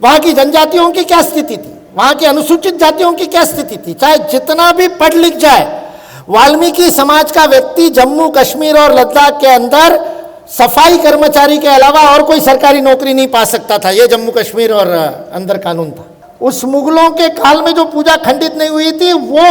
वहां की जनजातियों की क्या स्थिति थी, वहां की अनुसूचित जातियों की क्या स्थिति थी। चाहे जितना भी पढ़ लिख जाए, वाल्मीकि समाज का व्यक्ति जम्मू कश्मीर और लद्दाख के अंदर सफाई कर्मचारी के अलावा और कोई सरकारी नौकरी नहीं पा सकता था। यह जम्मू कश्मीर और अंदर कानून था। उस मुगलों के काल में जो पूजा खंडित नहीं हुई थी वो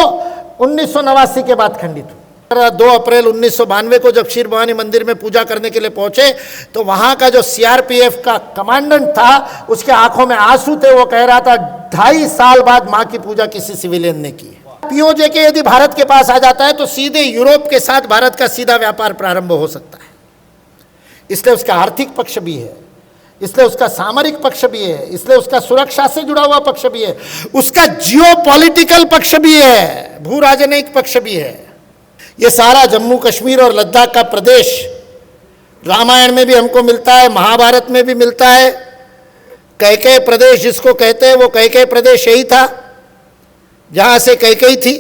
1989 के बाद खंडित हुई। 2 अप्रैल 1992 को जब क्षीर भवानी मंदिर में पूजा करने के लिए पहुंचे तो वहां का जो सीआरपीएफ का कमांडेंट था उसके आंखों में आंसू थे। वो कह रहा था 2.5 साल बाद मां की पूजा किसी सिविलियन ने की। पीओजे के यदि भारत के पास आ जाता है तो सीधे यूरोप के साथ भारत का सीधा व्यापार प्रारंभ हो सकता है। इसलिए उसका आर्थिक पक्ष भी है, इसलिए उसका सामरिक पक्ष भी है, इसलिए उसका सुरक्षा से जुड़ा हुआ पक्ष भी है, उसका जियोपॉलिटिकल पक्ष भी है, भू राजनयिक पक्ष भी है। ये सारा जम्मू कश्मीर और लद्दाख का प्रदेश रामायण में भी हमको मिलता है, महाभारत में भी मिलता है। कैकेय प्रदेश जिसको कहते हैं वो कैकेय प्रदेश यही था जहां से कैकेयी थी।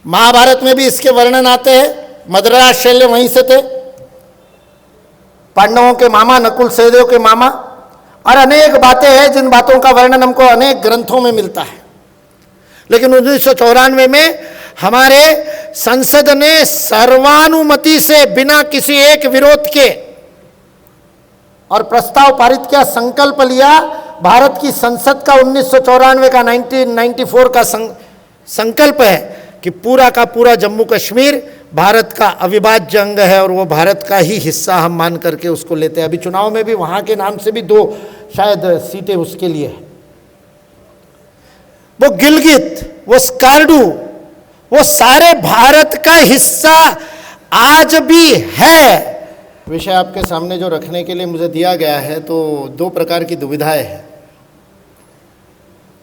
महाभारत में भी इसके वर्णन आते हैं। मद्रास शैल्य वहीं से थे, पांडवों के मामा, नकुल सहदेव के मामा, और अनेक बातें हैं जिन बातों का वर्णन हमको अनेक ग्रंथों में मिलता है। लेकिन 1994 में हमारे संसद ने सर्वानुमति से बिना किसी एक विरोध के और प्रस्ताव पारित किया, संकल्प लिया। भारत की संसद का 1994 का 1994 का संकल्प है कि पूरा का पूरा जम्मू कश्मीर भारत का अविभाज्य अंग है और वो भारत का ही हिस्सा हम मान करके उसको लेते हैं। अभी चुनाव में भी वहां के नाम से भी 2 शायद सीटें उसके लिए है। वो गिलगित, वो स्कार्डू, वो सारे भारत का हिस्सा आज भी है। विषय आपके सामने जो रखने के लिए मुझे दिया गया है तो 2 प्रकार की दुविधाएं हैं।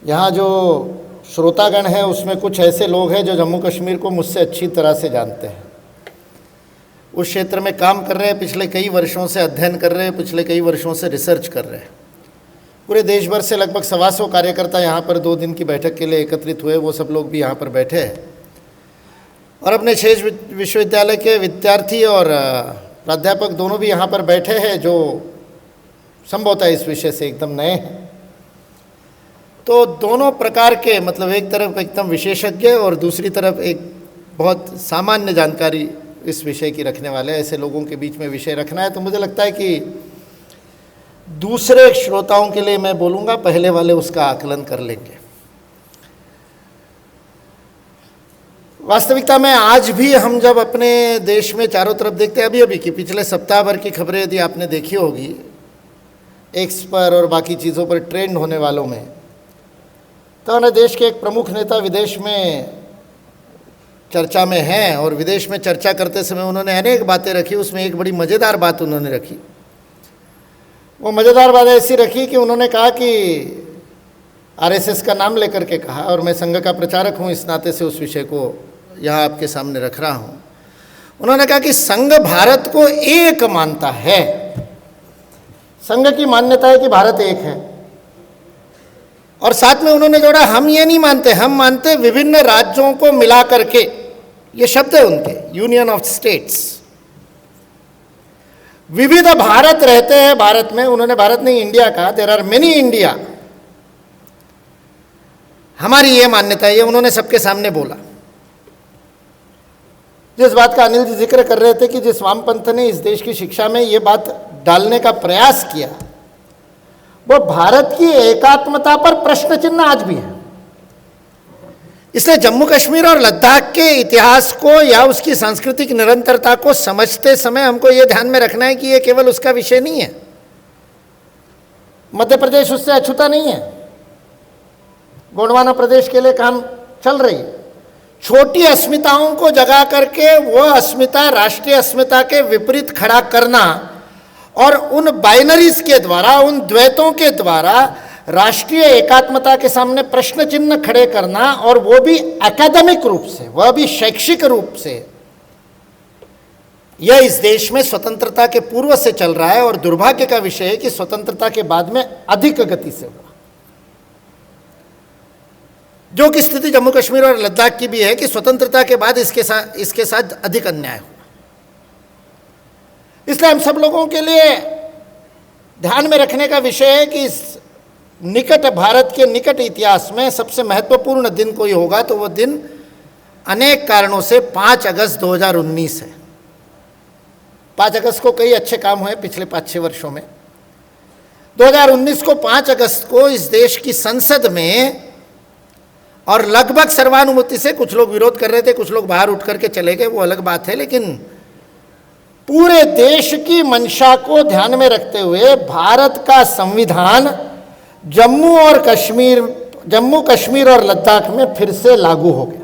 यहाँ जो श्रोतागण है उसमें कुछ ऐसे लोग हैं जो जम्मू कश्मीर को मुझसे अच्छी तरह से जानते हैं, उस क्षेत्र में काम कर रहे हैं, पिछले कई वर्षों से अध्ययन कर रहे हैं, पिछले कई वर्षों से रिसर्च कर रहे हैं। पूरे देश भर से लगभग 125 कार्यकर्ता यहाँ पर 2 दिन की बैठक के लिए एकत्रित हुए। वो सब लोग भी यहाँ पर बैठे हैं और अपने 6 विश्वविद्यालय के विद्यार्थी और प्राध्यापक दोनों भी यहाँ पर बैठे हैं जो संभवतः इस विषय से एकदम नए हैं। तो दोनों प्रकार के, मतलब एक तरफ एकदम विशेषज्ञ और दूसरी तरफ एक बहुत सामान्य जानकारी इस विषय की रखने वाले ऐसे लोगों के बीच में विषय रखना है। तो मुझे लगता है कि दूसरे श्रोताओं के लिए मैं बोलूँगा, पहले वाले उसका आकलन कर लेंगे। वास्तविकता में आज भी हम जब अपने देश में चारों तरफ देखते हैं, अभी की पिछले सप्ताह भर की खबरें यदि आपने देखी होगी एक्स पर और बाकी चीज़ों पर ट्रेंड होने वालों में, तो हमारे देश के एक प्रमुख नेता विदेश में चर्चा में हैं और विदेश में चर्चा करते समय उन्होंने अनेक बातें रखी। उसमें एक बड़ी मज़ेदार बात उन्होंने रखी। वो मज़ेदार बात ऐसी रखी कि उन्होंने कहा कि आरएसएस का नाम लेकर के कहा, और मैं संघ का प्रचारक हूँ इस नाते से उस विषय को यहाँ आपके सामने रख रहा हूँ। उन्होंने कहा कि संघ भारत को एक मानता है। संघ की मान्यता है कि भारत एक है, और साथ में उन्होंने जोड़ा हम ये नहीं मानते, हम मानते विभिन्न राज्यों को मिला करके। ये शब्द है उनके, यूनियन ऑफ स्टेट्स। विविध भारत रहते हैं भारत में। उन्होंने भारत नहीं इंडिया कहा, देयर आर मेनी इंडिया। हमारी ये मान्यता है, ये उन्होंने सबके सामने बोला। जिस बात का अनिल जी जिक्र कर रहे थे कि जिस वामपंथ ने इस देश की शिक्षा में ये बात डालने का प्रयास किया, वो भारत की एकात्मता पर प्रश्न चिन्ह आज भी है। इसलिए जम्मू कश्मीर और लद्दाख के इतिहास को या उसकी सांस्कृतिक निरंतरता को समझते समय हमको ये ध्यान में रखना है कि ये केवल उसका विषय नहीं है। मध्य प्रदेश उससे अछूता नहीं है। गोंडवाना प्रदेश के लिए काम चल रही है। छोटी अस्मिताओं को जगा करके वो अस्मिता राष्ट्रीय अस्मिता के विपरीत खड़ा करना और उन बाइनरीज के द्वारा, उन द्वैतों के द्वारा राष्ट्रीय एकात्मता के सामने प्रश्न चिन्ह खड़े करना, और वो भी एकेडमिक रूप से, वह भी शैक्षिक रूप से, यह इस देश में स्वतंत्रता के पूर्व से चल रहा है। और दुर्भाग्य का विषय है कि स्वतंत्रता के बाद में अधिक गति से हुआ। जो कि स्थिति जम्मू कश्मीर और लद्दाख की भी है कि स्वतंत्रता के बाद इसके साथ अधिक अन्याय हुआ। इसलिए हम सब लोगों के लिए ध्यान में रखने का विषय है कि इस निकट भारत के निकट इतिहास में सबसे महत्वपूर्ण दिन कोई होगा तो वो दिन अनेक कारणों से 5 अगस्त 2019 है। 5 अगस्त को कई अच्छे काम हुए पिछले 5-6 वर्षों में। 2019 को 5 अगस्त को इस देश की संसद में और लगभग सर्वानुमति से, कुछ लोग विरोध कर रहे थे, कुछ लोग बाहर उठ करके चले गए, वो अलग बात है, लेकिन पूरे देश की मंशा को ध्यान में रखते हुए भारत का संविधान जम्मू कश्मीर और लद्दाख में फिर से लागू हो गया।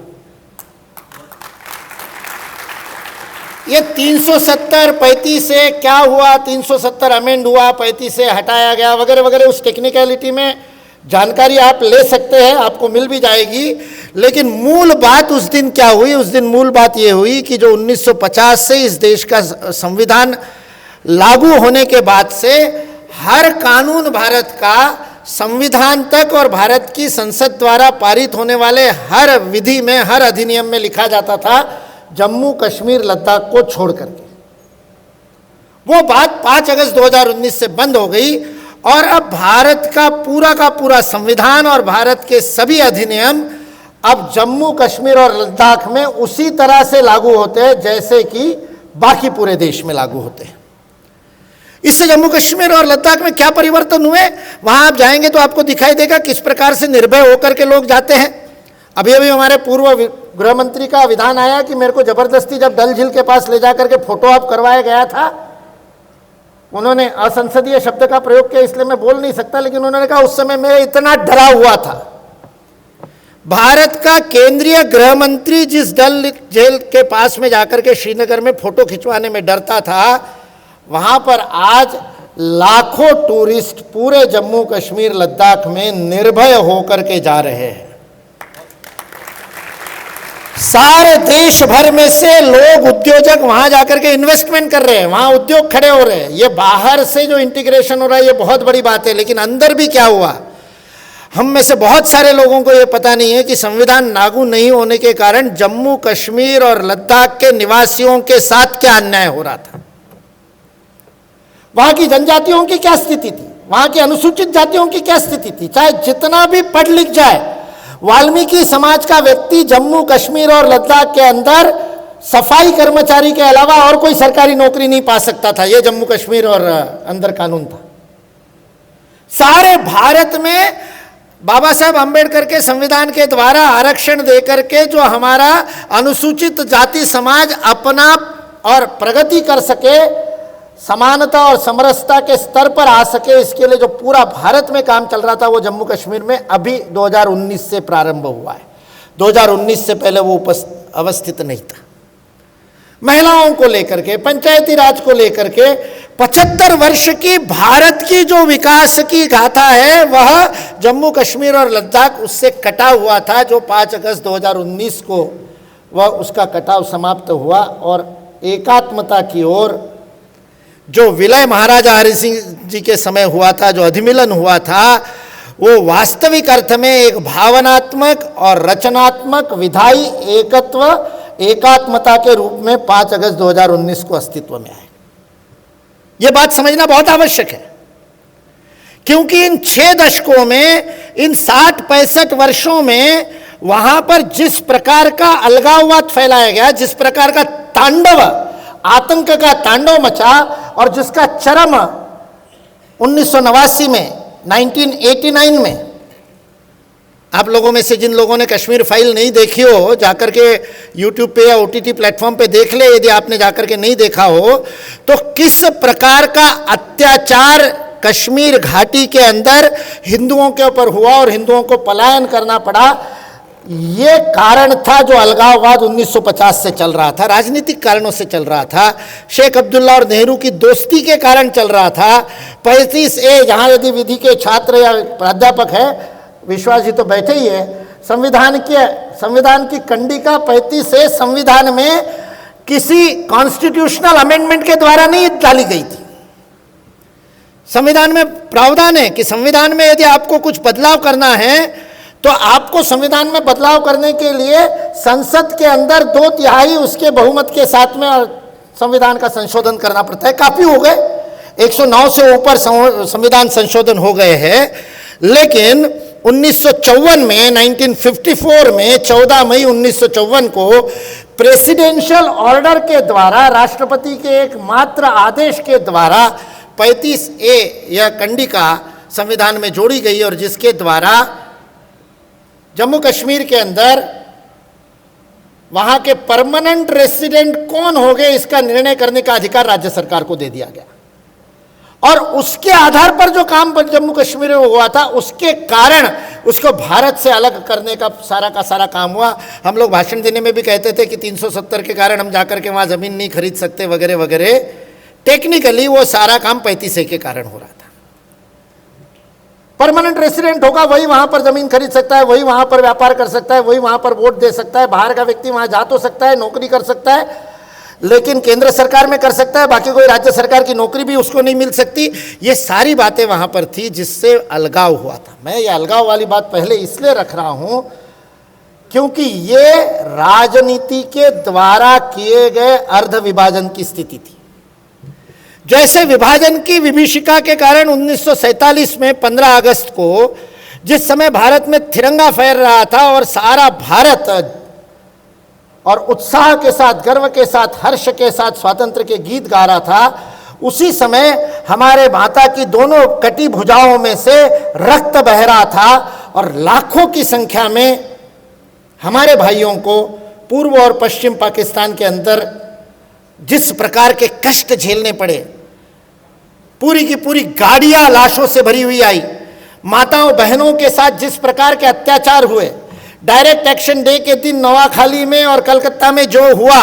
ये 370 35 से क्या हुआ, 370 अमेंड हुआ, 35 से हटाया गया वगैरह वगैरह, उस टेक्निकलिटी में जानकारी आप ले सकते हैं, आपको मिल भी जाएगी। लेकिन मूल बात उस दिन क्या हुई? उस दिन मूल बात ये हुई कि जो 1950 से इस देश का संविधान लागू होने के बाद से हर कानून भारत का संविधान तक और भारत की संसद द्वारा पारित होने वाले हर विधि में, हर अधिनियम में लिखा जाता था जम्मू कश्मीर लद्दाख को छोड़ करके। वो बात 5 अगस्त 2019 से बंद हो गई और अब भारत का पूरा संविधान और भारत के सभी अधिनियम अब जम्मू कश्मीर और लद्दाख में उसी तरह से लागू होते हैं जैसे कि बाकी पूरे देश में लागू होते हैं। इससे जम्मू कश्मीर और लद्दाख में क्या परिवर्तन हुए, वहां आप जाएंगे तो आपको दिखाई देगा किस प्रकार से निर्भय होकर के लोग जाते हैं। अभी हमारे पूर्व गृह मंत्री का विधान आया कि मेरे को जबरदस्ती जब डल झील के पास ले जाकर के फोटो ऑप करवाया गया था, उन्होंने असंसदीय शब्द का प्रयोग किया इसलिए मैं बोल नहीं सकता, लेकिन उन्होंने कहा उस समय मैं इतना डरा हुआ था। भारत का केंद्रीय गृह मंत्री जिस डल झील के पास में जाकर के श्रीनगर में फोटो खिंचवाने में डरता था, वहां पर आज लाखों टूरिस्ट पूरे जम्मू कश्मीर लद्दाख में निर्भय होकर के जा रहे हैं। सारे देश भर में से लोग, उद्योजक वहां जाकर के इन्वेस्टमेंट कर रहे हैं, वहां उद्योग खड़े हो रहे हैं। ये बाहर से जो इंटीग्रेशन हो रहा है ये बहुत बड़ी बात है, लेकिन अंदर भी क्या हुआ, हम में से बहुत सारे लोगों को ये पता नहीं है कि संविधान लागू नहीं होने के कारण जम्मू कश्मीर और लद्दाख के निवासियों के साथ क्या अन्याय हो रहा था। वहां की जनजातियों की क्या स्थिति थी, वहां की अनुसूचित जातियों की क्या स्थिति थी। चाहे जितना भी पढ़ लिख जाए, वाल्मीकि समाज का व्यक्ति जम्मू कश्मीर और लद्दाख के अंदर सफाई कर्मचारी के अलावा और कोई सरकारी नौकरी नहीं पा सकता था। यह जम्मू कश्मीर और अंदर कानून था। सारे भारत में बाबा साहब अंबेडकर के संविधान के द्वारा आरक्षण देकर के जो हमारा अनुसूचित जाति समाज अपना और प्रगति कर सके, समानता और समरसता के स्तर पर आ सके, इसके लिए जो पूरा भारत में काम चल रहा था वो जम्मू कश्मीर में अभी 2019 से प्रारंभ हुआ है। 2019 से पहले वो अवस्थित नहीं था। महिलाओं को लेकर के, पंचायती राज को लेकर के 75 वर्ष की भारत की जो विकास की गाथा है वह जम्मू कश्मीर और लद्दाख उससे कटा हुआ था। जो 5 अगस्त 2019 को वह उसका कटाव समाप्त हुआ और एकात्मता की ओर जो विलय महाराजा हरि सिंह जी के समय हुआ था, जो अधिमिलन हुआ था, वो वास्तविक अर्थ में एक भावनात्मक और रचनात्मक विधायी एकत्व, एकात्मता के रूप में 5 अगस्त 2019 को अस्तित्व में आए। ये बात समझना बहुत आवश्यक है, क्योंकि इन 6 दशकों में, इन 60-65 वर्षों में वहां पर जिस प्रकार का अलगाववाद फैलाया गया, जिस प्रकार का तांडव, आतंक का तांडव मचा और जिसका चरम 1989 में, 1989 में, आप लोगों में से जिन लोगों ने कश्मीर फाइल नहीं देखी हो, जाकर के यूट्यूब पे या OTT प्लेटफॉर्म पे देख ले, यदि आपने जाकर के नहीं देखा हो, तो किस प्रकार का अत्याचार कश्मीर घाटी के अंदर हिंदुओं के ऊपर हुआ और हिंदुओं को पलायन करना पड़ा। ये कारण था जो अलगाववाद 1950 से चल रहा था, राजनीतिक कारणों से चल रहा था, शेख अब्दुल्ला और नेहरू की दोस्ती के कारण चल रहा था। 35A, जहाँ यदि विधि के छात्र या प्राध्यापक है, विश्वास जी तो बैठे ही है, संविधान की कंडिका 35A संविधान में किसी कॉन्स्टिट्यूशनल अमेंडमेंट के द्वारा नहीं डाली गई थी। संविधान में प्रावधान है कि संविधान में यदि आपको कुछ बदलाव करना है तो आपको संविधान में बदलाव करने के लिए संसद के अंदर 2/3 उसके बहुमत के साथ में संविधान का संशोधन करना पड़ता है। काफी हो गए, 109 से ऊपर संविधान संशोधन हो गए हैं, लेकिन 1954 में 1954 में 14 मई 1954 को प्रेसिडेंशियल ऑर्डर के द्वारा, राष्ट्रपति के एक मात्र आदेश के द्वारा 35A यह कंडिका संविधान में जोड़ी गई और जिसके द्वारा जम्मू कश्मीर के अंदर वहां के परमानेंट रेसिडेंट कौन हो गए इसका निर्णय करने का अधिकार राज्य सरकार को दे दिया गया। और उसके आधार पर जो काम जम्मू कश्मीर में हुआ था, उसके कारण उसको भारत से अलग करने का सारा काम हुआ। हम लोग भाषण देने में भी कहते थे कि 370 के कारण हम जाकर के वहां जमीन नहीं खरीद सकते वगैरह वगैरह। टेक्निकली वो सारा काम 35A के कारण हो रहा था। परमानेंट रेसिडेंट होगा वही वहां पर जमीन खरीद सकता है, वही वहां पर व्यापार कर सकता है, वही वहां पर वोट दे सकता है। बाहर का व्यक्ति वहां जा तो सकता है, नौकरी कर सकता है, लेकिन केंद्र सरकार में कर सकता है, बाकी कोई राज्य सरकार की नौकरी भी उसको नहीं मिल सकती। ये सारी बातें वहां पर थी जिससे अलगाव हुआ था। मैं ये अलगाव वाली बात पहले इसलिए रख रहा हूं क्योंकि ये राजनीति के द्वारा किए गए अर्ध विभाजन की स्थिति थी। जैसे विभाजन की विभीषिका के कारण 1947 में 15 अगस्त को जिस समय भारत में तिरंगा फहर रहा था और सारा भारत और उत्साह के साथ, गर्व के साथ, हर्ष के साथ स्वातंत्र्य के गीत गा रहा था, उसी समय हमारे माता की दोनों कटी भुजाओं में से रक्त बह रहा था और लाखों की संख्या में हमारे भाइयों को पूर्व और पश्चिम पाकिस्तान के अंदर जिस प्रकार के कष्ट झेलने पड़े, पूरी की पूरी गाड़ियां लाशों से भरी हुई आई, माताओं बहनों के साथ जिस प्रकार के अत्याचार हुए, डायरेक्ट एक्शन डे के दिन नवाखाली में और कलकत्ता में जो हुआ,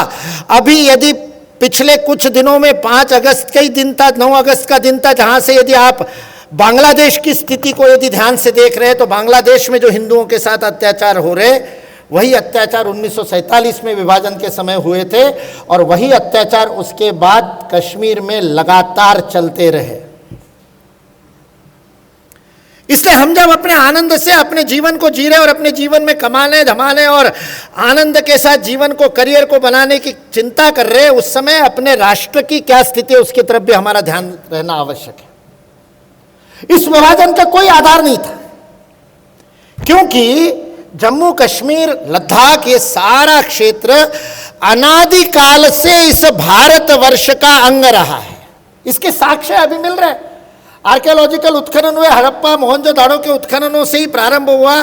अभी यदि पिछले कुछ दिनों में 5 अगस्त का ही दिन था, 9 अगस्त का दिन था, जहां से यदि आप बांग्लादेश की स्थिति को यदि ध्यान से देख रहे हैं तो बांग्लादेश में जो हिंदुओं के साथ अत्याचार हो रहे, वही अत्याचार 1947 में विभाजन के समय हुए थे और वही अत्याचार उसके बाद कश्मीर में लगातार चलते रहे। इसलिए हम जब अपने आनंद से अपने जीवन को जी रहे और अपने जीवन में कमाने धमाने और आनंद के साथ जीवन को, करियर को बनाने की चिंता कर रहे हैं, उस समय अपने राष्ट्र की क्या स्थिति है उसकी तरफ भी हमारा ध्यान रहना आवश्यक है। इस विभाजन का कोई आधार नहीं था क्योंकि जम्मू कश्मीर, लद्दाख, ये सारा क्षेत्र अनादिकाल से इस भारतवर्ष का अंग रहा है। इसके साक्ष्य अभी मिल रहे हैं। आर्कियोलॉजिकल उत्खनन हुए, हड़प्पा मोहनजोदाड़ो के उत्खननों से ही प्रारंभ हुआ,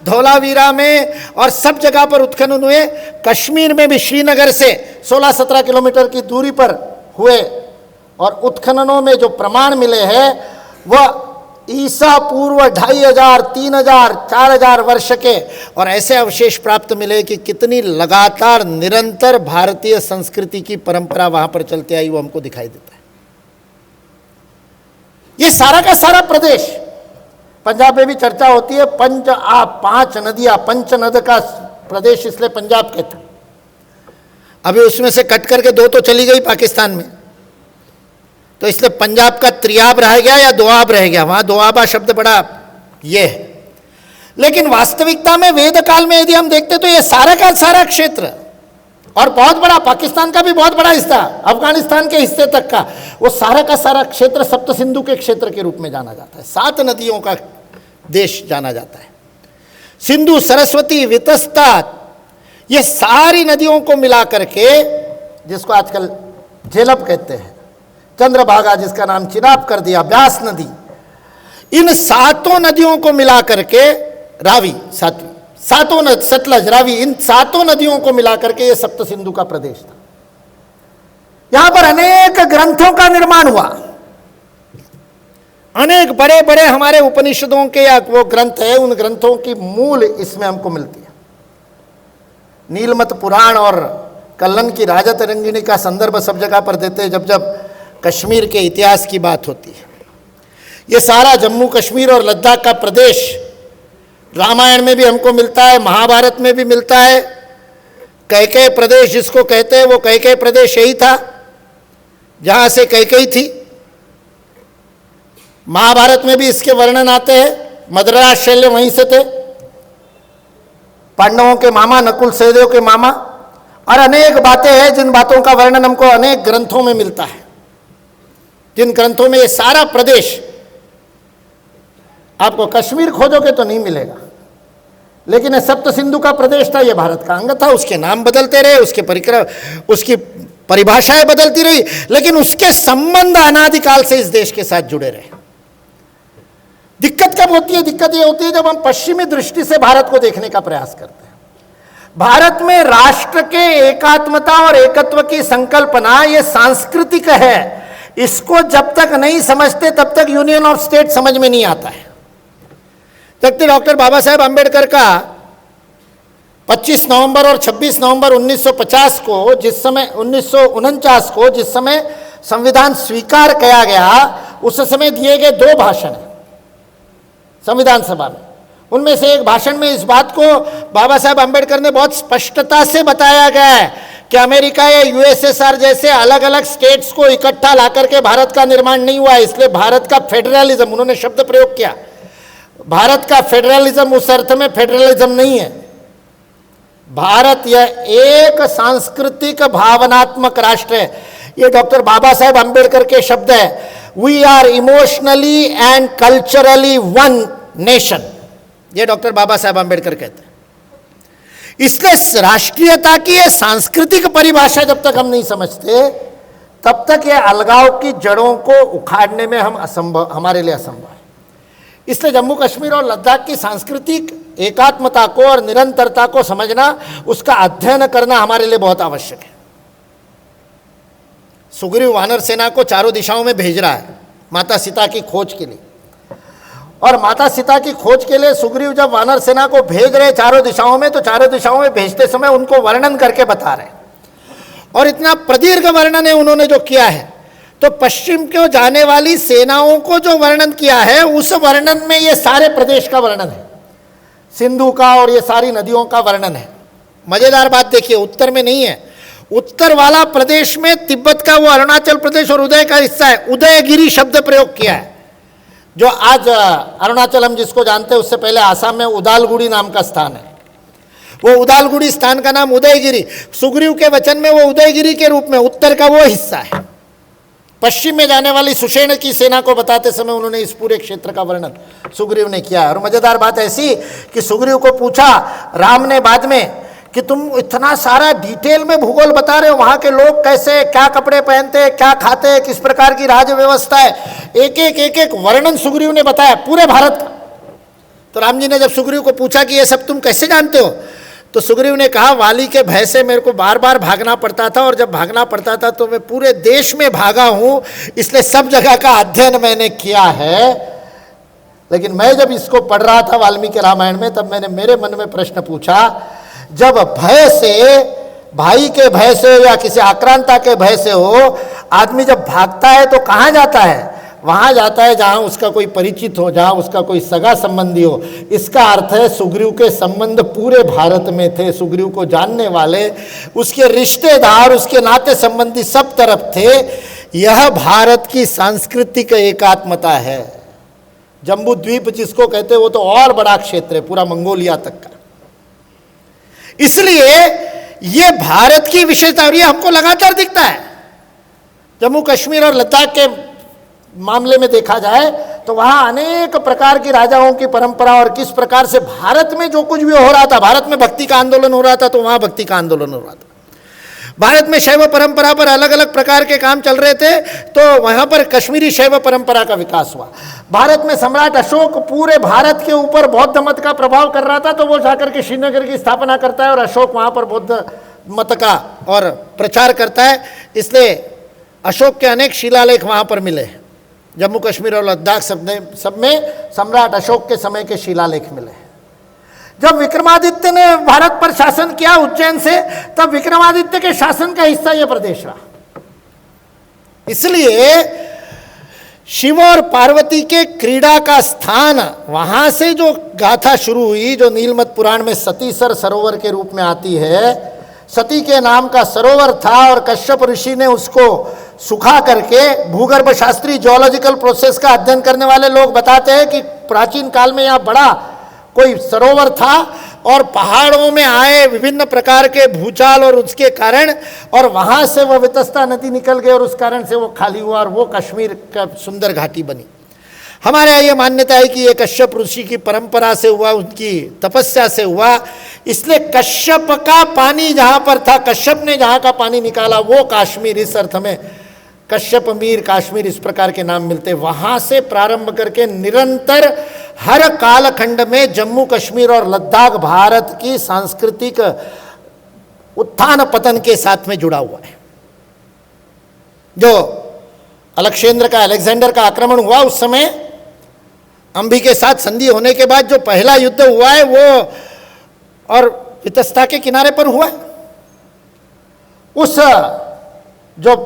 धौलावीरा में और सब जगह पर उत्खनन हुए। कश्मीर में भी श्रीनगर से 16-17 किलोमीटर की दूरी पर हुए और उत्खननों में जो प्रमाण मिले हैं वह ईसा पूर्व 2500, 3000, 4000 वर्ष के, और ऐसे अवशेष प्राप्त मिले कि कितनी लगातार निरंतर भारतीय संस्कृति की परंपरा वहां पर चलती आई वो हमको दिखाई देता है। ये सारा का सारा प्रदेश, पंजाब में भी चर्चा होती है, 5 नदियां, पंचनद का प्रदेश इसलिए पंजाब कहते हैं। अभी उसमें से कट करके 2 तो चली गई पाकिस्तान में, तो इसलिए पंजाब का त्रियाब रह गया या दोआब रह गया। वहां दोआबा शब्द बड़ा ये है, लेकिन वास्तविकता में वेद काल में यदि हम देखते तो ये सारा का सारा क्षेत्र और बहुत बड़ा, पाकिस्तान का भी बहुत बड़ा हिस्सा, अफगानिस्तान के हिस्से तक का, वो सारा का सारा क्षेत्र सप्त सिंधु के क्षेत्र के रूप में जाना जाता है। 7 नदियों का देश जाना जाता है। सिंधु, सरस्वती, वितस्ता, ये सारी नदियों को मिला करके, जिसको आजकल झेलम कहते हैं, चंद्रभागा जिसका नाम चिनाब कर दिया, ब्यास नदी, इन 7 नदियों को मिला करके, रावी 7 नदी, सतलज, रावी, इन 7 नदियों को मिलाकर के ये सप्त सिंधु का प्रदेश था। यहां पर अनेक ग्रंथों का निर्माण हुआ। अनेक बड़े बड़े हमारे उपनिषदों के या वो ग्रंथ है, उन ग्रंथों की मूल इसमें हमको मिलती है। नीलमत पुराण और कल्लन की राजत रंगिणी का संदर्भ सब जगह पर देते हैं जब जब कश्मीर के इतिहास की बात होती है। ये सारा जम्मू कश्मीर और लद्दाख का प्रदेश रामायण में भी हमको मिलता है, महाभारत में भी मिलता है। कैकेय प्रदेश जिसको कहते हैं, वो कैकेय प्रदेश यही था जहां से कैकेयी थी। महाभारत में भी इसके वर्णन आते हैं। मद्रास शैल्य वहीं से थे, पांडवों के मामा, नकुल सहदेव के मामा, और अनेक बातें हैं जिन बातों का वर्णन हमको अनेक ग्रंथों में मिलता है। जिन ग्रंथों में ये सारा प्रदेश, आपको कश्मीर खोजोगे तो नहीं मिलेगा, लेकिन ये सप्त सिंधु का प्रदेश था, ये भारत का अंग था। उसके नाम बदलते रहे, उसकी परिभाषाएं बदलती रही, लेकिन उसके संबंध अनादिकाल से इस देश के साथ जुड़े रहे। दिक्कत कब होती है? दिक्कत ये होती है जब हम पश्चिमी दृष्टि से भारत को देखने का प्रयास करते हैं। भारत में राष्ट्र के एकात्मता और एकत्व की संकल्पना ये सांस्कृतिक है, इसको जब तक नहीं समझते तब तक यूनियन ऑफ स्टेट समझ में नहीं आता है। जबकि डॉक्टर बाबा साहेब आंबेडकर का 25 नवंबर और 26 नवंबर 1950 को, जिस समय 1949 को जिस समय संविधान स्वीकार किया गया, उस समय दिए गए 2 भाषण हैं संविधान सभा में। उनमें से एक भाषण में इस बात को बाबा साहेब आंबेडकर ने बहुत स्पष्टता से बताया गया है कि अमेरिका या यूएसएसआर जैसे अलग अलग स्टेट्स को इकट्ठा ला करके भारत का निर्माण नहीं हुआ, इसलिए भारत का फेडरलिज्म, उन्होंने शब्द प्रयोग किया, भारत का फेडरलिज्म उस अर्थ में फेडरलिज्म नहीं है। भारत यह एक सांस्कृतिक भावनात्मक राष्ट्र है। ये डॉक्टर बाबा साहेब आंबेडकर के शब्द है। We are emotionally and culturally one nation, ये डॉक्टर बाबा साहेब आंबेडकर कहते हैं। इसलिए राष्ट्रीयता की ये सांस्कृतिक परिभाषा जब तक हम नहीं समझते, तब तक ये अलगाव की जड़ों को उखाड़ने में हमारे लिए असंभव है। इसलिए जम्मू कश्मीर और लद्दाख की सांस्कृतिक एकात्मता को और निरंतरता को समझना, उसका अध्ययन करना हमारे लिए बहुत आवश्यक है। सुग्रीव वानर सेना को चारों दिशाओं में भेज रहा है माता सीता की खोज के लिए, और माता सीता की खोज के लिए सुग्रीव जब वानर सेना को भेज रहे चारों दिशाओं में, तो चारों दिशाओं में भेजते समय उनको वर्णन करके बता रहे, और इतना प्रदीर्घ वर्णन है उन्होंने जो किया है। तो पश्चिम को जाने वाली सेनाओं को जो वर्णन किया है, उस वर्णन में ये सारे प्रदेश का वर्णन है, सिंधु का और ये सारी नदियों का वर्णन है। मजेदार बात देखिए, उत्तर में नहीं है। उत्तर वाला प्रदेश में तिब्बत का वो अरुणाचल प्रदेश और उदय का हिस्सा है, उदयगिरी शब्द प्रयोग किया है। जो आज अरुणाचल हम जिसको जानते हैं, उससे पहले आसाम में उदालगुड़ी नाम का स्थान है, वो उदालगुड़ी स्थान का नाम उदयगिरी, सुग्रीव के वचन में वो उदयगिरी के रूप में उत्तर का वो हिस्सा है। पश्चिम में जाने वाली सुषेण की सेना को बताते समय उन्होंने इस पूरे क्षेत्र का वर्णन सुग्रीव ने किया है। और मजेदार बात ऐसी कि सुग्रीव को पूछा राम ने बाद में कि तुम इतना सारा डिटेल में भूगोल बता रहे हो, वहाँ के लोग कैसे, क्या कपड़े पहनते हैं, क्या खाते हैं, किस प्रकार की राज्य व्यवस्था है, एक एक वर्णन सुग्रीव ने बताया पूरे भारत का। तो राम जी ने जब सुग्रीव को पूछा कि ये सब तुम कैसे जानते हो, तो सुग्रीव ने कहा वाली के भय से मेरे को बार बार भागना पड़ता था, और जब भागना पड़ता था तो मैं पूरे देश में भागा हूँ, इसलिए सब जगह का अध्ययन मैंने किया है। लेकिन मैं जब इसको पढ़ रहा था वाल्मीकि रामायण में, तब मैंने मेरे मन में प्रश्न पूछा, जब भय से, भाई के भय से या किसी आक्रांता के भय से हो, आदमी जब भागता है तो कहाँ जाता है? वहाँ जाता है जहाँ उसका कोई परिचित हो, जहाँ उसका कोई सगा संबंधी हो। इसका अर्थ है सुग्रीव के संबंध पूरे भारत में थे, सुग्रीव को जानने वाले, उसके रिश्तेदार, उसके नाते संबंधी सब तरफ थे। यह भारत की सांस्कृतिक एकात्मता है। जम्बू द्वीप जिसको कहते हैं वो तो और बड़ा क्षेत्र है, पूरा मंगोलिया तक का। इसलिए ये भारत की विशेषता, और ये हमको लगातार दिखता है। जम्मू कश्मीर और लद्दाख के मामले में देखा जाए तो वहाँ अनेक प्रकार की राजाओं की परंपरा, और किस प्रकार से भारत में जो कुछ भी हो रहा था, भारत में भक्ति का आंदोलन हो रहा था तो वहाँ भक्ति का आंदोलन हो रहा था, भारत में शैव परंपरा पर अलग अलग प्रकार के काम चल रहे थे तो वहाँ पर कश्मीरी शैव परंपरा का विकास हुआ। भारत में सम्राट अशोक पूरे भारत के ऊपर बौद्ध मत का प्रभाव कर रहा था, तो वो जाकर के श्रीनगर की स्थापना करता है और अशोक वहाँ पर बौद्ध मत का और प्रचार करता है। इसलिए अशोक के अनेक शिलालेख वहाँ पर मिले। जम्मू कश्मीर और लद्दाख सब में सम्राट अशोक के समय के शिलालेख मिले। जब विक्रमादित्य ने भारत पर शासन किया उज्जैन से, तब विक्रमादित्य के शासन का हिस्सा यह प्रदेश रहा। इसलिए शिव और पार्वती के क्रीड़ा का स्थान, वहां से जो गाथा शुरू हुई, जो नीलमत पुराण में सतीसर सरोवर के रूप में आती है, सती के नाम का सरोवर था और कश्यप ऋषि ने उसको सुखा करके, भूगर्भ शास्त्री जियोलॉजिकल प्रोसेस का अध्ययन करने वाले लोग बताते हैं कि प्राचीन काल में यहाँ बड़ा कोई सरोवर था, और पहाड़ों में आए विभिन्न प्रकार के भूचाल और उसके कारण, और वहां से वो वितस्ता नदी निकल गई और उस कारण से वो खाली हुआ और वो कश्मीर का सुंदर घाटी बनी। हमारे यहाँ ये मान्यता है कि ये कश्यप ऋषि की परंपरा से हुआ, उनकी तपस्या से हुआ, इसलिए कश्यप का पानी जहां पर था, कश्यप ने जहां का पानी निकाला वो काश्मीर, इस अर्थ में कश्यप मीर काश्मीर इस प्रकार के नाम मिलते। वहां से प्रारंभ करके निरंतर हर कालखंड में जम्मू कश्मीर और लद्दाख भारत की सांस्कृतिक उत्थान पतन के साथ में जुड़ा हुआ है। जो अलेक्जेंडर का आक्रमण हुआ उस समय अंबी के साथ संधि होने के बाद जो पहला युद्ध हुआ है वो और वितस्ता के किनारे पर हुआ। उस जो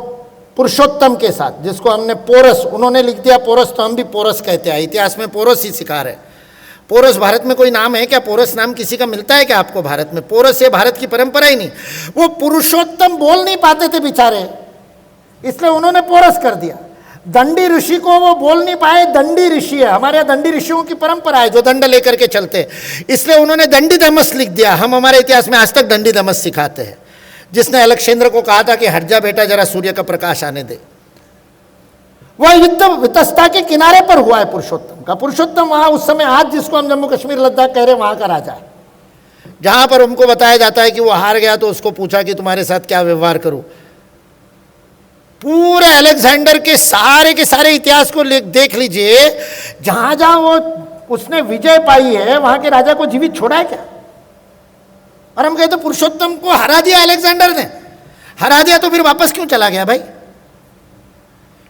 पुरुषोत्तम के साथ, जिसको हमने पोरस, उन्होंने लिख दिया पोरस, तो हम भी पोरस कहते हैं। इतिहास में पोरस ही सिखा रहे। पोरस भारत में कोई नाम है क्या? पोरस नाम किसी का मिलता है क्या आपको भारत में? पोरस ये भारत की परंपरा ही नहीं। वो पुरुषोत्तम बोल नहीं पाते थे बेचारे, इसलिए उन्होंने पोरस कर दिया। दंडी ऋषि को वो बोल नहीं पाए, दंडी ऋषि है। हमारे यहाँ दंडी ऋषियों की परंपरा है जो दंड लेकर के चलते, इसलिए उन्होंने दंडी दमस लिख दिया। हम हमारे इतिहास में आज तक दंडी दमस सिखाते हैं, जिसने अलेक्जेंडर को कहा था कि हट जा बेटा, जरा सूर्य का प्रकाश आने दे। वह युद्ध वितस्ता के किनारे पर हुआ है पुरुषोत्तम का। पुरुषोत्तम वहां उस समय, आज जिसको हम जम्मू कश्मीर लद्दाख कह रहे हैं, वहां का राजा है, जहां पर हमको बताया जाता है कि वो हार गया तो उसको पूछा कि तुम्हारे साथ क्या व्यवहार करूं। पूरे अलेक्जेंडर के सारे इतिहास को देख लीजिए, जहां जहां वो उसने विजय पाई है वहां के राजा को जीवित छोड़ा है क्या? और हम कहते पुरुषोत्तम को हरा दिया अलेक्जेंडर ने, हरा दिया तो फिर वापस क्यों चला गया भाई?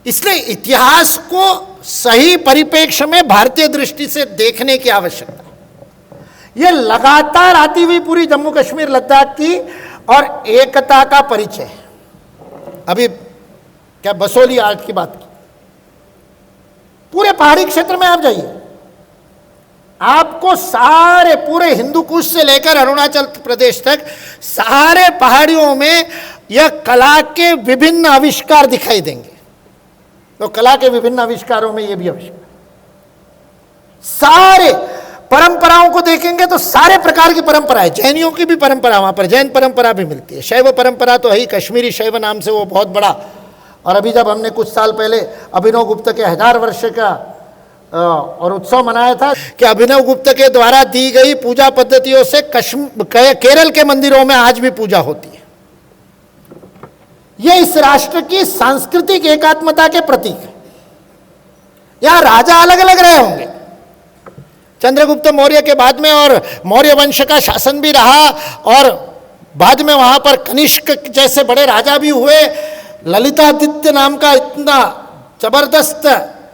इसलिए इतिहास को सही परिप्रेक्ष्य में भारतीय दृष्टि से देखने की आवश्यकता है। यह लगातार आती हुई पूरी जम्मू कश्मीर लद्दाख की और एकता का परिचय है। अभी क्या बसोली आर्ट की बात की, पूरे पहाड़ी क्षेत्र में आप जाइए, आपको सारे पूरे हिंदू कुश से लेकर अरुणाचल प्रदेश तक सारे पहाड़ियों में यह कला के विभिन्न आविष्कार दिखाई देंगे। तो कला के विभिन्न आविष्कारों में यह भी आविष्कार, सारे परंपराओं को देखेंगे तो सारे प्रकार की परंपराएं, जैनियों की भी परंपरा, वहां पर जैन परंपरा भी मिलती है। शैव परंपरा तो है ही, कश्मीरी शैव नाम से वो बहुत बड़ा। और अभी जब हमने कुछ साल पहले अभिनव गुप्त के 1000 वर्ष का और उत्सव मनाया था कि अभिनव गुप्त के द्वारा दी गई पूजा पद्धतियों से केरल के मंदिरों में आज भी पूजा होती है। यह इस राष्ट्र की सांस्कृतिक एकात्मता के प्रतीक है। यहां राजा अलग अलग रहे होंगे, चंद्रगुप्त मौर्य के बाद में, और मौर्य वंश का शासन भी रहा, और बाद में वहां पर कनिष्क जैसे बड़े राजा भी हुए। ललितादित्य नाम का इतना जबरदस्त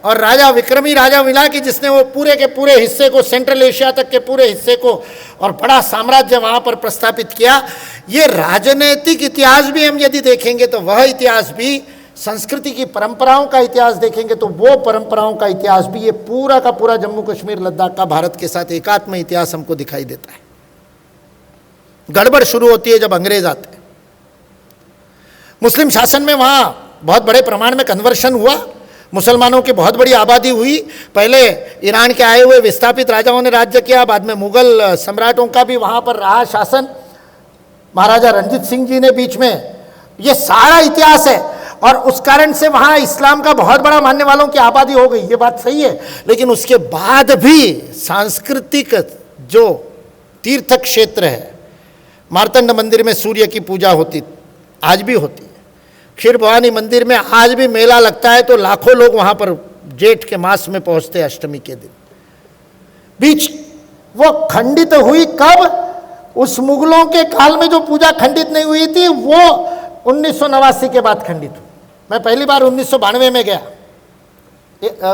और राजा विक्रमी राजा मिला कि जिसने वो पूरे के पूरे हिस्से को, सेंट्रल एशिया तक के पूरे हिस्से को और बड़ा साम्राज्य वहां पर प्रस्थापित किया। ये राजनैतिक इतिहास भी हम यदि देखेंगे तो वह इतिहास भी, संस्कृति की परंपराओं का इतिहास देखेंगे तो वो परंपराओं का इतिहास भी, ये पूरा का पूरा जम्मू कश्मीर लद्दाख का भारत के साथ एकात्म इतिहास हमको दिखाई देता है। गड़बड़ शुरू होती है जब अंग्रेज आते हैं। मुस्लिम शासन में वहाँ बहुत बड़े प्रमाण में कन्वर्शन हुआ, मुसलमानों की बहुत बड़ी आबादी हुई। पहले ईरान के आए हुए विस्थापित राजाओं ने राज्य किया, बाद में मुगल सम्राटों का भी वहाँ पर रहा शासन, महाराजा रणजीत सिंह जी ने बीच में। ये सारा इतिहास है, और उस कारण से वहाँ इस्लाम का बहुत बड़ा मानने वालों की आबादी हो गई, ये बात सही है। लेकिन उसके बाद भी सांस्कृतिक जो तीर्थ क्षेत्र है, मार्तंड मंदिर में सूर्य की पूजा होती, आज भी होती है। क्षीर भवानी मंदिर में आज भी मेला लगता है, तो लाखों लोग वहां पर जेठ के मास में पहुंचते हैं अष्टमी के दिन। बीच वो खंडित हुई कब? उस मुगलों के काल में जो पूजा खंडित नहीं हुई थी वो 1989 के बाद खंडित हुई। मैं पहली बार 1992 में गया,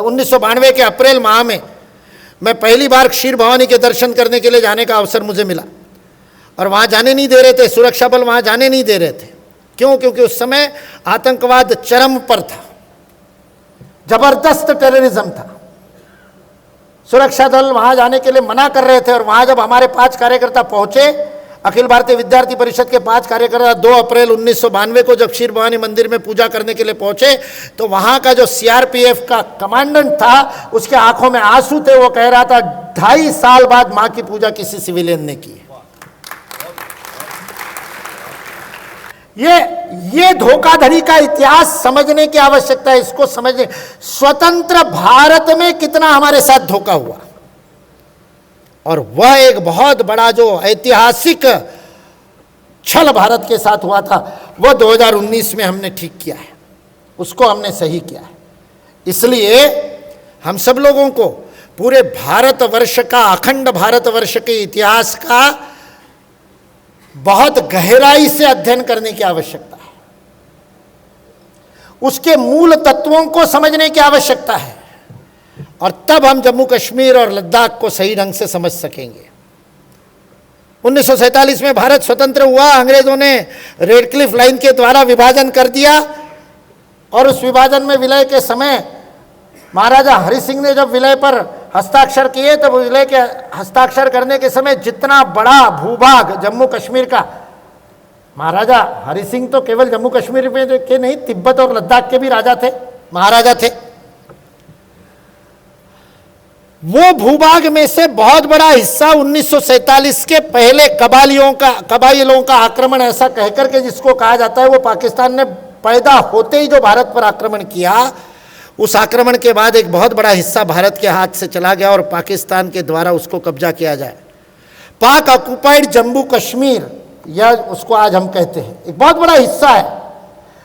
1992 के अप्रैल माह में मैं पहली बार क्षीर भवानी के दर्शन करने के लिए जाने का अवसर मुझे मिला, और वहाँ जाने नहीं दे रहे थे, सुरक्षा बल वहाँ जाने नहीं दे रहे थे। क्यों? क्योंकि उस समय आतंकवाद चरम पर था, जबरदस्त टेररिज्म था। सुरक्षा दल वहाँ जाने के लिए मना कर रहे थे, और वहाँ जब हमारे 5 कार्यकर्ता पहुँचे, अखिल भारतीय विद्यार्थी परिषद के 5 कार्यकर्ता 2 अप्रैल 1992 को जब क्षीर भवानी मंदिर में पूजा करने के लिए पहुँचे, तो वहाँ का जो CRPF का कमांडेंट था, उसके आंखों में आंसू थे। वो कह रहा था 2.5 साल बाद माँ की पूजा किसी सिविलियन ने की है। ये धोखाधड़ी का इतिहास समझने की आवश्यकता है। इसको समझने, स्वतंत्र भारत में कितना हमारे साथ धोखा हुआ, और वह एक बहुत बड़ा जो ऐतिहासिक छल भारत के साथ हुआ था, वह 2019 में हमने ठीक किया है, उसको हमने सही किया है। इसलिए हम सब लोगों को पूरे भारतवर्ष का, अखंड भारतवर्ष के इतिहास का बहुत गहराई से अध्ययन करने की आवश्यकता है, उसके मूल तत्वों को समझने की आवश्यकता है, और तब हम जम्मू कश्मीर और लद्दाख को सही ढंग से समझ सकेंगे। 1947 में भारत स्वतंत्र हुआ, अंग्रेजों ने रेड क्लिफ लाइन के द्वारा विभाजन कर दिया, और उस विभाजन में विलय के समय महाराजा हरि सिंह ने जब विलय पर हस्ताक्षर किए, तब विलय के हस्ताक्षर करने के समय जितना बड़ा भूभाग जम्मू कश्मीर का, महाराजा हरि सिंह तो केवल जम्मू कश्मीर में के नहीं, तिब्बत और लद्दाख के भी राजा थे, महाराजा थे। वो भूभाग में से बहुत बड़ा हिस्सा 1947 के पहले कबाइलों का आक्रमण, ऐसा कहकर के जिसको कहा जाता है, वो पाकिस्तान ने पैदा होते ही जो भारत पर आक्रमण किया, उस आक्रमण के बाद एक बहुत बड़ा हिस्सा भारत के हाथ से चला गया और पाकिस्तान के द्वारा उसको कब्जा किया जाए। पाक ऑक्युपाइड जम्मू कश्मीर, या उसको आज हम कहते हैं, एक बहुत बड़ा हिस्सा है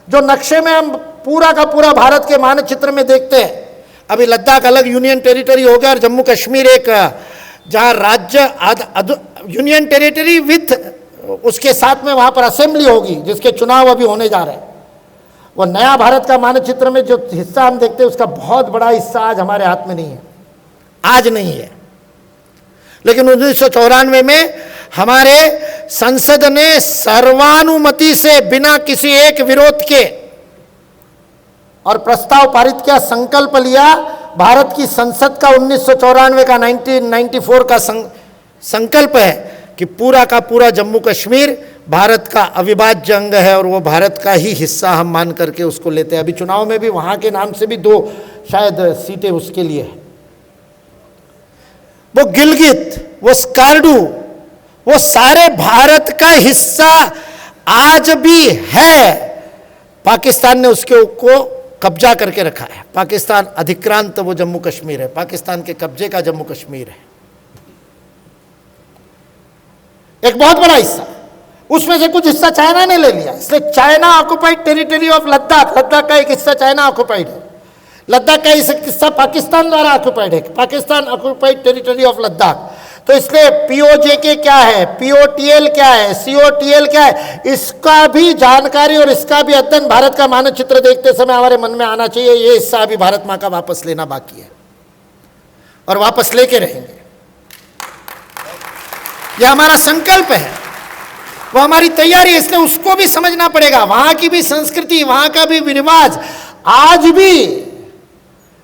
जो नक्शे में हम पूरा का पूरा भारत के मानचित्र में देखते हैं। अभी लद्दाख अलग यूनियन टेरिटरी हो गया, और जम्मू कश्मीर एक जहाँ राज्य यूनियन टेरिटरी विथ उसके साथ में वहाँ पर असेंबली होगी, जिसके चुनाव अभी होने जा रहे हैं। वो नया भारत का मानचित्र में जो हिस्सा हम देखते हैं, उसका बहुत बड़ा हिस्सा आज हमारे हाथ में नहीं है, आज नहीं है। लेकिन 1994 में हमारे संसद ने सर्वानुमति से, बिना किसी एक विरोध के, और प्रस्ताव पारित किया, संकल्प लिया। भारत की संसद का 1994 का 1994 का संकल्प है कि पूरा का पूरा जम्मू कश्मीर भारत का अविभाज्य अंग है, और वो भारत का ही हिस्सा हम मान करके उसको लेते हैं। अभी चुनाव में भी वहां के नाम से भी 2 शायद सीटें उसके लिए है। वो गिलगित, वो स्कार्डू, वो सारे भारत का हिस्सा आज भी है। पाकिस्तान ने उसके को कब्जा करके रखा है। पाकिस्तान अधिक्रांत वो जम्मू कश्मीर है, पाकिस्तान के कब्जे का जम्मू कश्मीर है, एक बहुत बड़ा हिस्सा। उसमें से कुछ हिस्सा चाइना ने ले लिया, इसलिए China occupied territory of Ladakh, Ladakh का एक हिस्सा चाइना ऑक्युपाइड है, लद्दाख का एक हिस्सा पाकिस्तान द्वारा ऑक्युपाइड है, Pakistan occupied territory of Ladakh. तो इसलिए पीओजेके क्या है, पीओटीएल क्या है, सीओटीएल क्या है, इसका भी जानकारी और इसका भी अध्ययन भारत का मानचित्र देखते समय हमारे मन में आना चाहिए। ये हिस्सा अभी भारत माँ का वापस लेना बाकी है, और वापस लेके रहेंगे। यह हमारा संकल्प है, वो हमारी तैयारी है। इसलिए उसको भी समझना पड़ेगा, वहां की भी संस्कृति, वहां का भी रिवाज। आज भी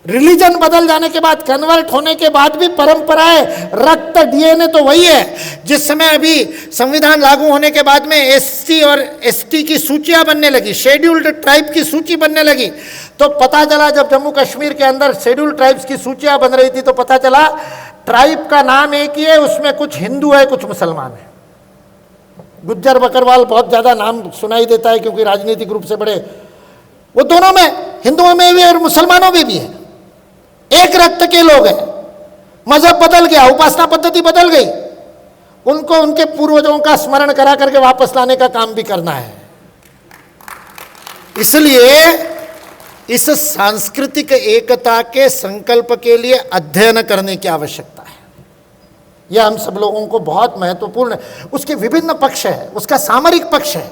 रिलीजन बदल जाने के बाद, कन्वर्ट होने के बाद भी परंपराएं, रक्त, डीएनए तो वही है। जिस समय अभी संविधान लागू होने के बाद में एससी और एसटी की सूचियां बनने लगी, शेड्यूल्ड ट्राइब की सूची बनने लगी, तो पता चला, जब जम्मू कश्मीर के अंदर शेड्यूल्ड ट्राइब्स की सूचियां बन रही थी, तो पता चला ट्राइब का नाम एक ही है, उसमें कुछ हिंदू है, कुछ मुसलमान है। गुज्जर बकरवाल बहुत ज्यादा नाम सुनाई देता है, क्योंकि राजनीतिक रूप से बड़े, वो दोनों में, हिंदुओं में भी और मुसलमानों में भी है, एक रक्त के लोग हैं। मजहब बदल गया, उपासना पद्धति बदल गई, उनको उनके पूर्वजों का स्मरण करा करके वापस लाने का काम भी करना है। इसलिए इस सांस्कृतिक एकता के संकल्प के लिए अध्ययन करने की आवश्यकता है। यह हम सब लोगों को बहुत महत्वपूर्ण है। उसके विभिन्न पक्ष है, उसका सामरिक पक्ष है।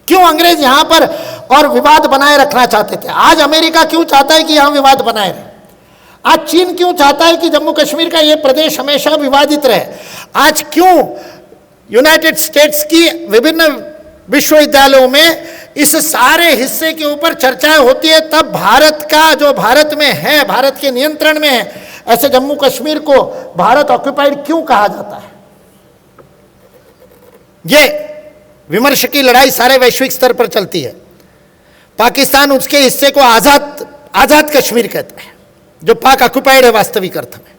क्यों अंग्रेज यहां पर और विवाद बनाए रखना चाहते थे? आज अमेरिका क्यों चाहता है कि यहां विवाद बनाए रहे? आज चीन क्यों चाहता है कि जम्मू कश्मीर का यह प्रदेश हमेशा विवादित रहे? आज क्यों यूनाइटेड स्टेट्स की विभिन्न विश्वविद्यालयों में इस सारे हिस्से के ऊपर चर्चाएं होती है? तब भारत का, जो भारत में है, भारत के नियंत्रण में है, ऐसे जम्मू कश्मीर को भारत ऑक्युपाइड क्यों कहा जाता है? ये विमर्श की लड़ाई सारे वैश्विक स्तर पर चलती है। पाकिस्तान उसके हिस्से को आजाद कश्मीर कहता है, जो पाक ऑक्युपाइड है वास्तविक अर्थ में।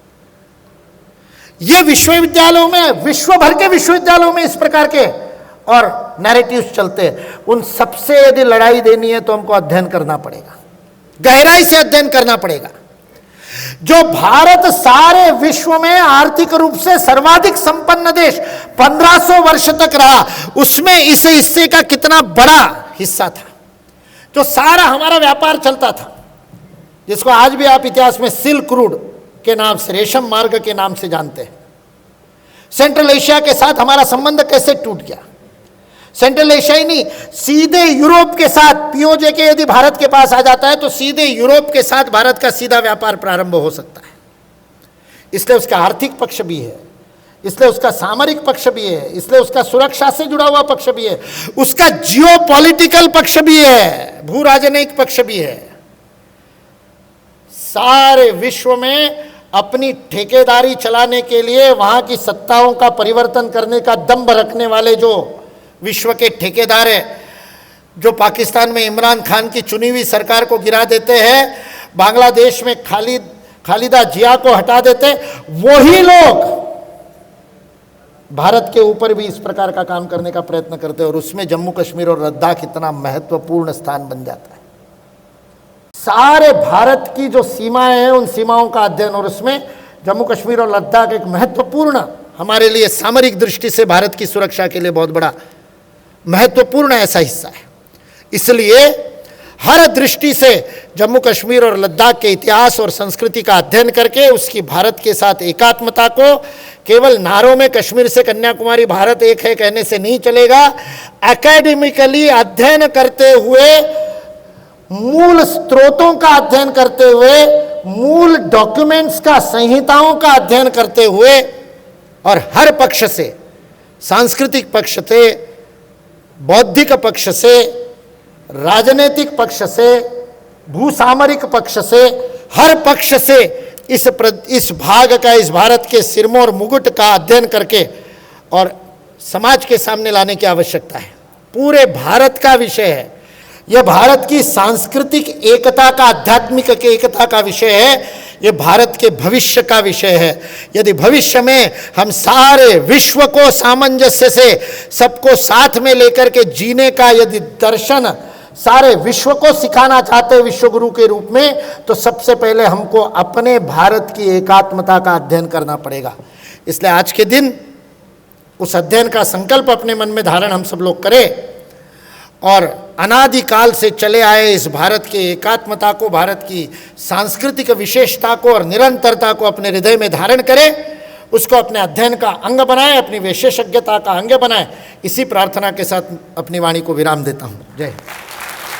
ये विश्वविद्यालयों में, विश्व भर के विश्वविद्यालयों में इस प्रकार के और नैरेटिव्स चलते हैं। उन सबसे यदि लड़ाई देनी है तो हमको अध्ययन करना पड़ेगा, गहराई से अध्ययन करना पड़ेगा। जो भारत सारे विश्व में आर्थिक रूप से सर्वाधिक संपन्न देश 1500 वर्ष तक रहा, उसमें इस हिस्से का कितना बड़ा हिस्सा था। जो सारा हमारा व्यापार चलता था, जिसको आज भी आप इतिहास में सिल्क रूट के नाम से, रेशम मार्ग के नाम से जानते हैं। सेंट्रल एशिया के साथ हमारा संबंध कैसे टूट गया। सेंट्रल एशिया ही नहीं, सीधे यूरोप के साथ पीओजे के यदि भारत के पास आ जाता है तो सीधे यूरोप के साथ भारत का सीधा व्यापार प्रारंभ हो सकता है। इसलिए उसका आर्थिक पक्ष भी है, इसलिए उसका सामरिक पक्ष भी है, इसलिए उसका सुरक्षा से जुड़ा हुआ पक्ष भी है, उसका जियोपॉलिटिकल पक्ष भी है, भू राजनयिक पक्ष भी है। सारे विश्व में अपनी ठेकेदारी चलाने के लिए वहां की सत्ताओं का परिवर्तन करने का दम्भ रखने वाले जो विश्व के ठेकेदार हैं, जो पाकिस्तान में इमरान खान की चुनी हुई सरकार को गिरा देते हैं, बांग्लादेश में खालिदा जिया को हटा देते, वही लोग भारत के ऊपर भी इस प्रकार का काम करने का प्रयत्न करते हैं, और उसमें जम्मू कश्मीर और लद्दाख इतना महत्वपूर्ण स्थान बन जाता है। सारे भारत की जो सीमाएं हैं उन सीमाओं का अध्ययन, और उसमें जम्मू कश्मीर और लद्दाख एक महत्वपूर्ण, हमारे लिए सामरिक दृष्टि से भारत की सुरक्षा के लिए बहुत बड़ा महत्वपूर्ण ऐसा हिस्सा है। इसलिए हर दृष्टि से जम्मू कश्मीर और लद्दाख के इतिहास और संस्कृति का अध्ययन करके उसकी भारत के साथ एकात्मता को केवल नारों में कश्मीर से कन्याकुमारी भारत एक है कहने से नहीं चलेगा। एकेडमिकली अध्ययन करते हुए, मूल स्रोतों का अध्ययन करते हुए, मूल डॉक्यूमेंट्स का, संहिताओं का अध्ययन करते हुए, और हर पक्ष से, सांस्कृतिक पक्ष से, बौद्धिक पक्ष से, राजनीतिक पक्ष से, भूसामरिक पक्ष से, हर पक्ष से इस भाग का, इस भारत के सिरमौर मुकुट का अध्ययन करके और समाज के सामने लाने की आवश्यकता है। पूरे भारत का विषय है यह, भारत की सांस्कृतिक एकता का, आध्यात्मिक एकता का विषय है, यह भारत के भविष्य का विषय है। यदि भविष्य में हम सारे विश्व को सामंजस्य से, सबको साथ में लेकर के जीने का यदि दर्शन सारे विश्व को सिखाना चाहते हैं विश्व गुरु के रूप में, तो सबसे पहले हमको अपने भारत की एकात्मता का अध्ययन करना पड़ेगा। इसलिए आज के दिन उस अध्ययन का संकल्प अपने मन में धारण हम सब लोग करें, और अनादिकाल से चले आए इस भारत के एकात्मता को, भारत की सांस्कृतिक विशेषता को और निरंतरता को अपने हृदय में धारण करें, उसको अपने अध्ययन का अंग बनाएं, अपनी विशेषज्ञता का अंग बनाएं। इसी प्रार्थना के साथ अपनी वाणी को विराम देता हूँ। जय हिंद।